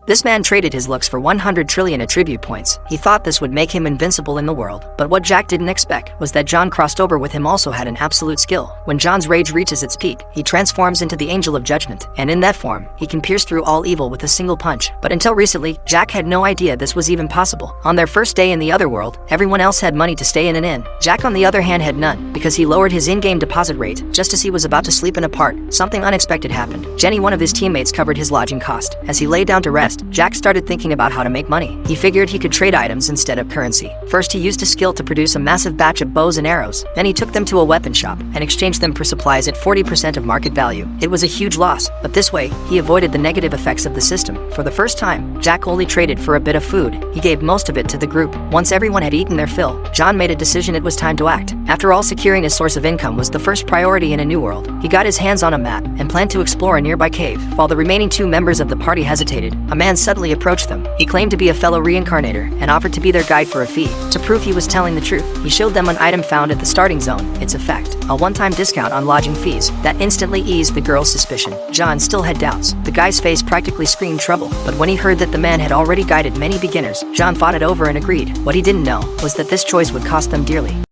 This man traded his looks for 100 trillion attribute points. He thought this would make him invincible in the world. But what Jack didn't expect was that John crossed over with him also had an absolute skill. When John's rage reaches its peak, he transforms into the Angel of Judgment, and in that form, he can pierce through all evil with a single punch. But until recently, Jack had no idea this was even possible. On their first day in the other world, everyone else had money to stay in an inn. Jack on the other hand had none, because he lowered his in-game deposit rate. Just as he was about to sleep in a part, something unexpected happened. Jenny, one of his teammates, covered his lodging cost. As he lay down to rest, Jack started thinking about how to make money. He figured he could trade items instead of currency. First, he used a skill to produce a massive batch of bows and arrows. Then he took them to a weapon shop and exchanged them for supplies at 40% of market value. It was a huge loss, but this way, he avoided the negative effects of the system. For the first time, Jack only traded for a bit of food. He gave most of it to the group. Once everyone had eaten their fill, John made a decision it was time to act. After all, securing a source of income was the first priority in a new world. He got his hands on a map and planned to explore a nearby cave. While the remaining two members of the party hesitated, a man suddenly approached them. He claimed to be a fellow reincarnator and offered to be their guide for a fee. To prove he was telling the truth, he showed them an item found at the starting zone. Its effect, a one-time discount on lodging fees. That instantly eased the girl's suspicion. John still had doubts. The guy's face practically screamed trouble, but when he heard that the man had already guided many beginners, John thought it over and agreed. What he didn't know was that this choice would cost them dearly.